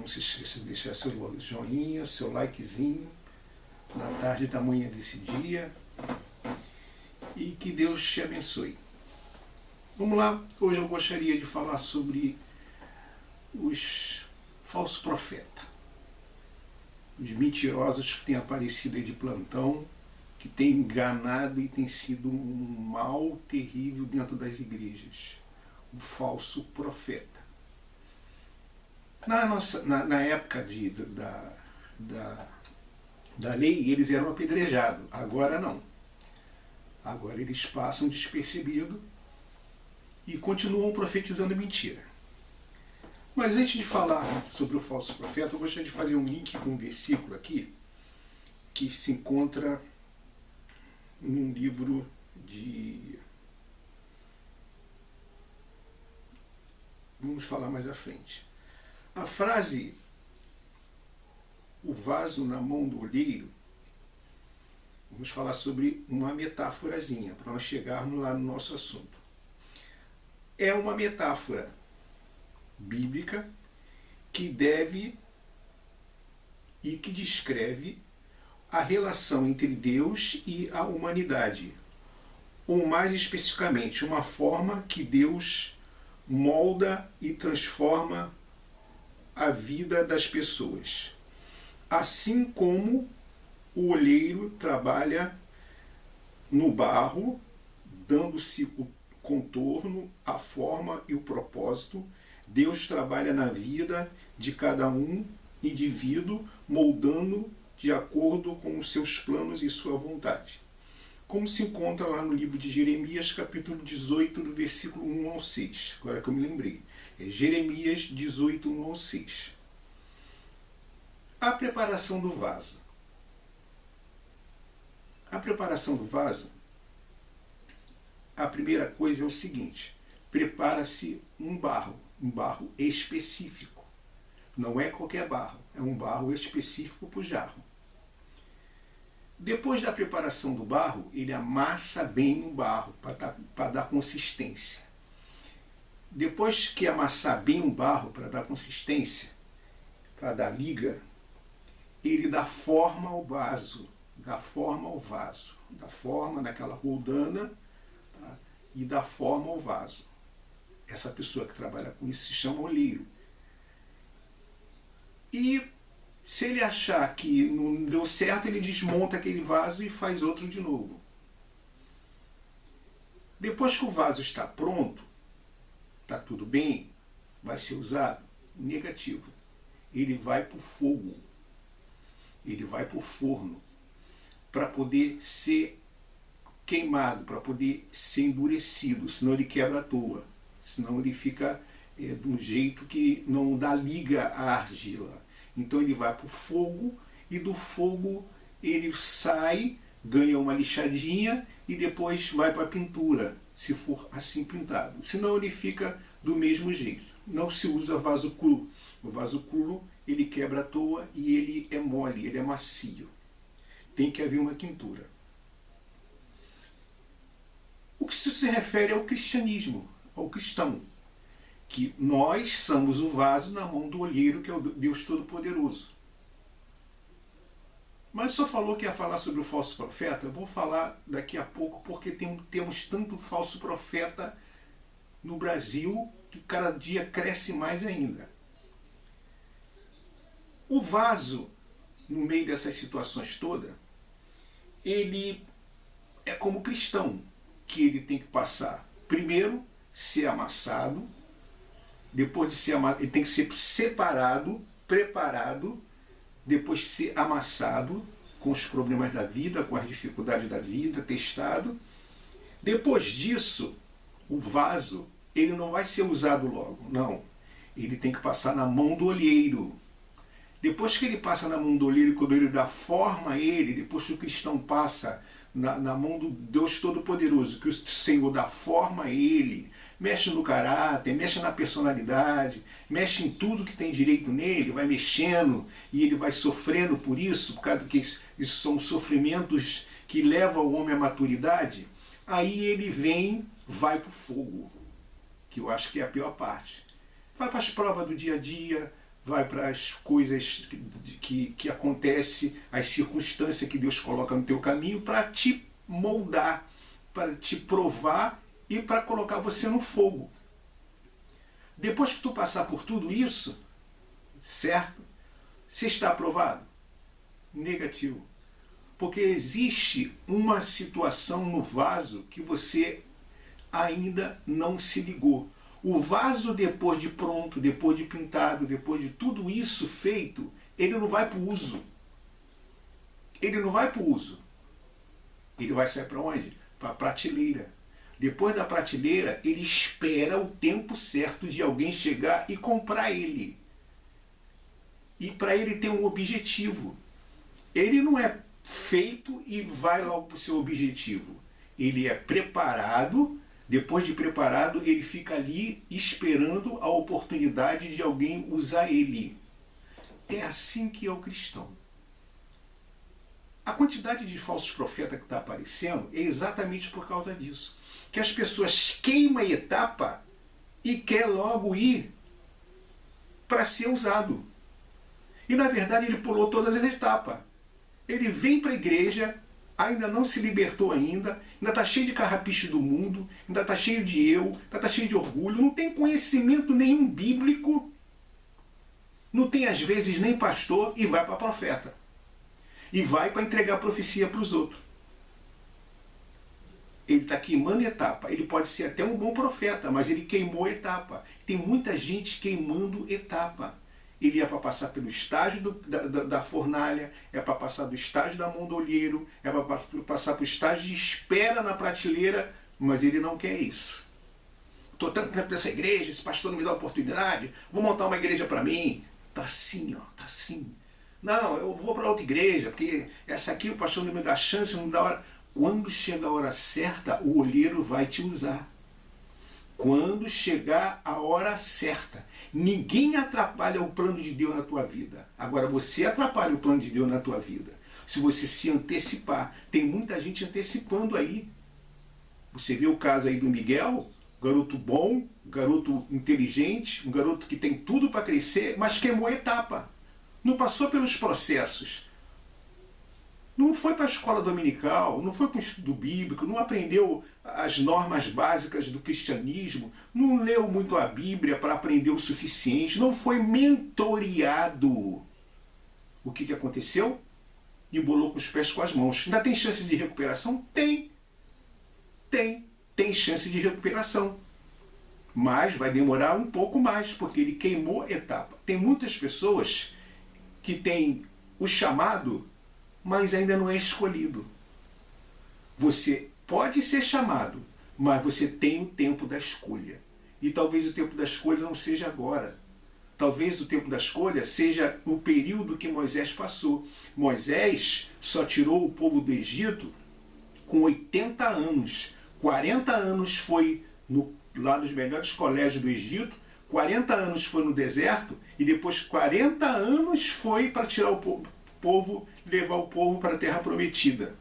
Não se esqueça de deixar seu joinha, seu likezinho na tarde da manhã desse dia. E que Deus te abençoe. Vamos lá, hoje eu gostaria de falar sobre os falsos profetas. Os mentirosos que têm aparecido aí de plantão, que têm enganado e têm sido um mal terrível dentro das igrejas. O falso profeta. Na época da lei, eles eram apedrejados. Agora não. Agora eles passam despercebido e continuam profetizando mentira. Mas antes de falar sobre o falso profeta, eu gostaria de fazer um link com um versículo aqui que se encontra num livro de... Vamos falar mais à frente. A frase, o vaso na mão do olheiro, vamos falar sobre uma metáforazinha, para nós chegarmos lá no nosso assunto. É uma metáfora bíblica que deve e que descreve a relação entre Deus e a humanidade, ou mais especificamente, uma forma que Deus molda e transforma a vida das pessoas. Assim como o olheiro trabalha no barro, dando-se o contorno, a forma e o propósito, Deus trabalha na vida de cada um indivíduo, moldando de acordo com os seus planos e sua vontade. Como se encontra lá no livro de Jeremias, capítulo 18, do versículo 1 ao 6. Agora que eu me lembrei. É Jeremias 18, 1 ao 6. A preparação do vaso. A preparação do vaso, a primeira coisa é o seguinte: prepara-se um barro específico. Não é qualquer barro, é um barro específico para o jarro. Depois da preparação do barro, ele amassa bem o barro para dar consistência. Depois que amassar bem o barro para dar consistência, para dar liga, ele dá forma ao vaso, dá forma naquela roldana, tá? E dá forma ao vaso. Essa pessoa que trabalha com isso se chama olheiro. E se ele achar que não deu certo, ele desmonta aquele vaso e faz outro de novo. Depois que o vaso está pronto, está tudo bem, vai ser usado? Negativo. Ele vai para o fogo. Ele vai para o forno para poder ser queimado, para poder ser endurecido, senão ele quebra à toa. Senão ele fica de um jeito que não dá liga à argila. Então ele vai para o fogo e do fogo ele sai, ganha uma lixadinha e depois vai para a pintura, se for assim pintado. Senão ele fica do mesmo jeito. Não se usa vaso cru. O vaso cru ele quebra à toa e ele é mole, ele é macio. Tem que haver uma tintura. O que isso se refere ao cristianismo, ao cristão. Que nós somos o vaso na mão do olheiro, que é o Deus Todo-Poderoso. Mas só falou que ia falar sobre o falso profeta. Eu vou falar daqui a pouco, porque temos tanto falso profeta no Brasil que cada dia cresce mais ainda. O vaso, no meio dessas situações todas, ele é como cristão, que ele tem que passar, primeiro, ser amassado, depois de ser amassado, ele tem que ser separado, preparado, depois ser amassado com os problemas da vida, com as dificuldades da vida, testado. Depois disso, o vaso, ele não vai ser usado logo, não. Ele tem que passar na mão do olheiro. Depois que ele passa na mão do olheiro, quando ele dá forma a ele, depois que o cristão passa na mão do Deus Todo-Poderoso, que o Senhor dá forma a ele, mexe no caráter, mexe na personalidade, mexe em tudo que tem direito nele, vai mexendo e ele vai sofrendo por isso, por causa que isso são sofrimentos que levam o homem à maturidade. Aí ele vai para o fogo, que eu acho que é a pior parte. Vai para as provas do dia a dia, vai para as coisas que acontecem, as circunstâncias que Deus coloca no teu caminho para te moldar, para te provar e para colocar você no fogo. Depois que tu passar por tudo isso, certo? Você está aprovado? Negativo. Porque existe uma situação no vaso que você ainda não se ligou. O vaso, depois de pronto, depois de pintado, depois de tudo isso feito, ele não vai para o uso. Ele não vai para o uso. Ele vai sair para onde? Para a prateleira. Depois da prateleira, ele espera o tempo certo de alguém chegar e comprar ele. E para ele ter um objetivo. Ele não é feito e vai logo para o seu objetivo. Ele é preparado. Depois de preparado, ele fica ali esperando a oportunidade de alguém usar ele. É assim que é o cristão. A quantidade de falsos profetas que está aparecendo é exatamente por causa disso. Que as pessoas queimam a etapa e quer logo ir para ser usado. E na verdade ele pulou todas as etapas. Ele vem para a igreja, ainda não se libertou ainda está cheio de carrapicho do mundo, ainda está cheio de eu, ainda está cheio de orgulho, não tem conhecimento nenhum bíblico, não tem às vezes nem pastor e vai para profeta. E vai para entregar profecia para os outros. Ele está queimando etapa. Ele pode ser até um bom profeta, mas ele queimou etapa. Tem muita gente queimando etapa. Ele é para passar pelo estágio da fornalha, é para passar do estágio da mão do olheiro, é para passar para o estágio de espera na prateleira, mas ele não quer isso. Estou tanto tempo nessa igreja, esse pastor não me dá oportunidade, vou montar uma igreja para mim. Está assim, ó, está assim. Não, eu vou para outra igreja, porque essa aqui o pastor não me dá chance, não me dá hora. Quando chega a hora certa, o olheiro vai te usar. Quando chegar a hora certa. Ninguém atrapalha o plano de Deus na tua vida. Agora você atrapalha o plano de Deus na tua vida. Se você se antecipar. Tem muita gente antecipando aí. Você vê o caso aí do Miguel, garoto bom, garoto inteligente, um garoto que tem tudo para crescer, mas queimou etapa. Não passou pelos processos. Não foi para a escola dominical, não foi para o estudo bíblico, não aprendeu as normas básicas do cristianismo, não leu muito a Bíblia para aprender o suficiente, não foi mentoreado. O que aconteceu? Embolou com os pés com as mãos. Ainda tem chance de recuperação? Tem. Tem chance de recuperação. Mas vai demorar um pouco mais, porque ele queimou a etapa. Tem muitas pessoas que têm o chamado, mas ainda não é escolhido. Você pode ser chamado, mas você tem o tempo da escolha. E talvez o tempo da escolha não seja agora. Talvez o tempo da escolha seja no período que Moisés passou. Moisés só tirou o povo do Egito com 80 anos. 40 anos foi lá nos melhores colégios do Egito, 40 anos foi no deserto, e depois 40 anos foi para tirar o povo, levar o povo para a terra prometida.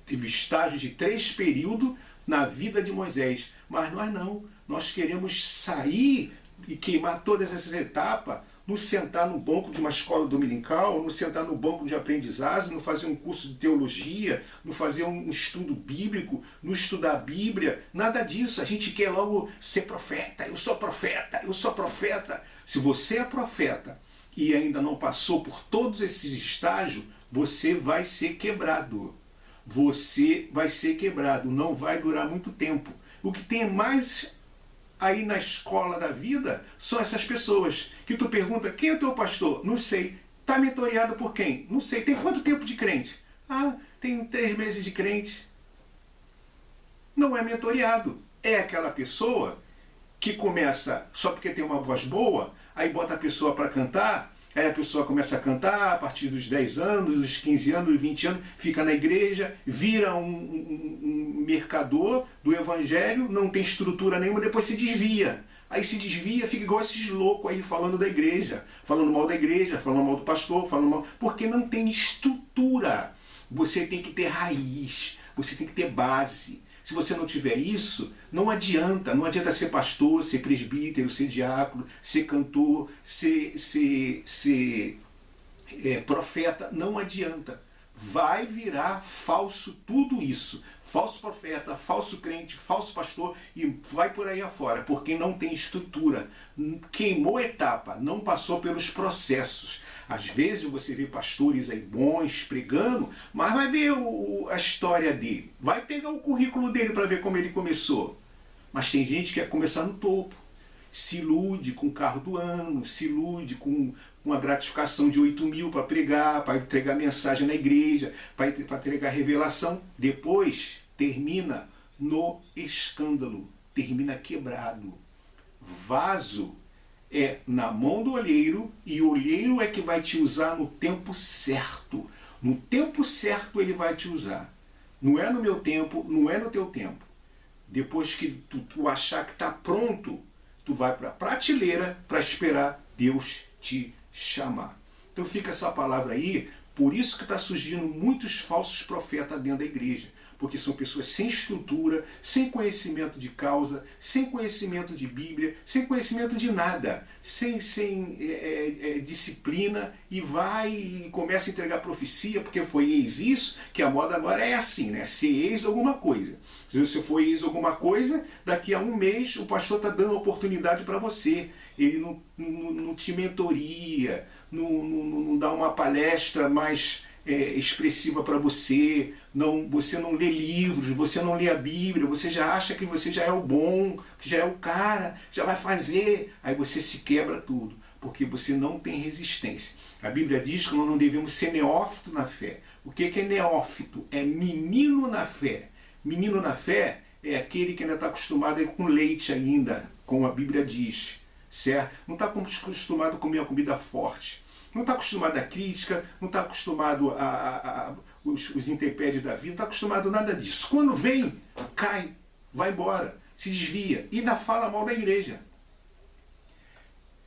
Teve estágio de 3 períodos na vida de Moisés. Mas nós não. Nós queremos sair e queimar todas essas etapas, não sentar no banco de uma escola dominical, não sentar no banco de aprendizagem, não fazer um curso de teologia, não fazer um estudo bíblico, não estudar a Bíblia, nada disso. A gente quer logo ser profeta. Eu sou profeta, eu sou profeta. Se você é profeta e ainda não passou por todos esses estágios, você vai ser quebrado. Você vai ser quebrado, não vai durar muito tempo. O que tem mais aí na escola da vida são essas pessoas que tu pergunta, quem é o teu pastor? Não sei. Está mentoreado por quem? Não sei. Tem quanto tempo de crente? Ah, tem 3 meses de crente. Não é mentoreado. É aquela pessoa que começa só porque tem uma voz boa, aí bota a pessoa para cantar, aí a pessoa começa a cantar a partir dos 10 anos, dos 15 anos, dos 20 anos, fica na igreja, vira um mercador do evangelho, não tem estrutura nenhuma, depois se desvia. Aí se desvia, fica igual esses loucos aí falando da igreja, falando mal da igreja, falando mal do pastor, falando mal... Porque não tem estrutura. Você tem que ter raiz, você tem que ter base. Se você não tiver isso, não adianta ser pastor, ser presbítero, ser diácono, ser cantor, ser profeta, não adianta. Vai virar falso tudo isso. Falso profeta, falso crente, falso pastor e vai por aí afora, porque não tem estrutura. Queimou etapa, não passou pelos processos. Às vezes você vê pastores aí bons pregando, mas vai ver a história dele. Vai pegar o currículo dele para ver como ele começou. Mas tem gente que quer começar no topo. Se ilude com o carro do ano, se ilude com uma gratificação de 8 mil para pregar, para entregar mensagem na igreja, para entregar revelação. Depois termina no escândalo, termina quebrado. Vaso é na mão do olheiro e o olheiro é que vai te usar no tempo certo. No tempo certo ele vai te usar. Não é no meu tempo, não é no teu tempo. Depois que tu achar que está pronto, tu vai para a prateleira para esperar Deus te chamar. Então fica essa palavra aí, por isso que está surgindo muitos falsos profetas dentro da igreja. Porque são pessoas sem estrutura, sem conhecimento de causa, sem conhecimento de Bíblia, sem conhecimento de nada, sem disciplina, e vai e começa a entregar profecia, porque foi ex isso, que a moda agora é assim, né? Ser ex alguma coisa. Se você for ex alguma coisa, daqui a um mês o pastor está dando oportunidade para você. Ele não te mentoria, não dá uma palestra mais expressiva para você, você não lê livros, você não lê a Bíblia, você já acha que você já é o bom, que já é o cara, já vai fazer, aí você se quebra tudo, porque você não tem resistência. A Bíblia diz que nós não devemos ser neófito na fé. O que é neófito? É menino na fé. Menino na fé é aquele que ainda está acostumado com leite ainda, como a Bíblia diz, certo? Não está acostumado a comer uma comida forte. Não está acostumado à crítica, não está acostumado os intempéries da vida, não está acostumado a nada disso. Quando vem, cai, vai embora, se desvia e ainda fala mal da igreja.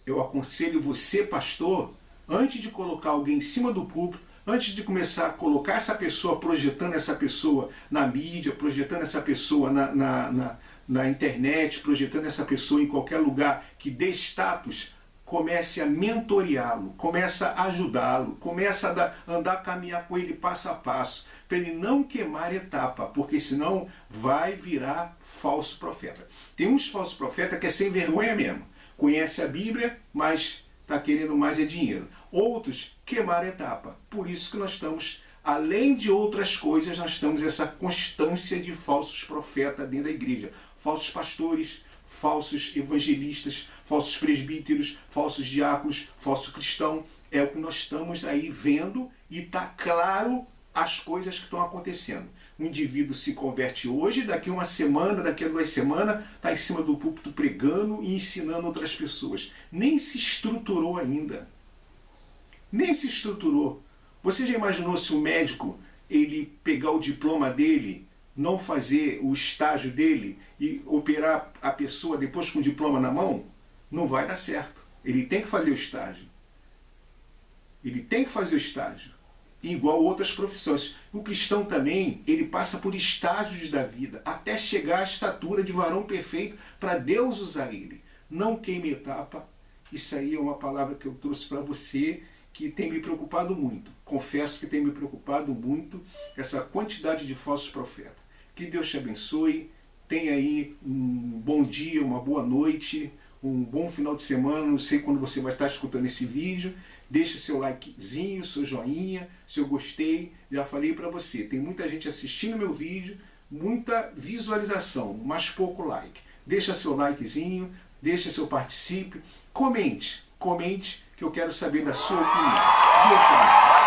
Eu aconselho você, pastor, antes de colocar alguém em cima do púlpito, antes de começar a colocar essa pessoa, projetando essa pessoa na mídia, projetando essa pessoa na internet, projetando essa pessoa em qualquer lugar que dê status, comece a mentoreá-lo, começa a ajudá-lo, começa a andar, caminhar com ele passo a passo, para ele não queimar etapa, porque senão vai virar falso profeta. Tem uns falsos profetas que é sem vergonha mesmo, conhece a Bíblia, mas está querendo mais é dinheiro. Outros queimaram etapa. Por isso que nós estamos, além de outras coisas, nós temos essa constância de falsos profetas dentro da igreja. Falsos pastores, falsos evangelistas, falsos presbíteros, falsos diáconos, falso cristão. É o que nós estamos aí vendo e está claro as coisas que estão acontecendo. O indivíduo se converte hoje, daqui a uma semana, daqui a 2 semanas, está em cima do púlpito pregando e ensinando outras pessoas. Nem se estruturou ainda. Nem se estruturou. Você já imaginou se o médico ele pegar o diploma dele, não fazer o estágio dele e operar a pessoa depois com o diploma na mão? Não vai dar certo. Ele tem que fazer o estágio. Ele tem que fazer o estágio. Igual outras profissões. O cristão também, ele passa por estágios da vida, até chegar à estatura de varão perfeito, para Deus usar ele. Não queime etapa. Isso aí é uma palavra que eu trouxe para você, que tem me preocupado muito. Confesso que tem me preocupado muito essa quantidade de falsos profetas. Que Deus te abençoe. Tenha aí um bom dia, uma boa noite, um bom final de semana. Não sei quando você vai estar escutando esse vídeo. Deixe seu likezinho, seu joinha, se eu gostei. Já falei para você, tem muita gente assistindo meu vídeo, muita visualização, mas pouco like. Deixa seu likezinho, deixa seu participe, comente que eu quero saber da sua opinião. Deus te abençoe.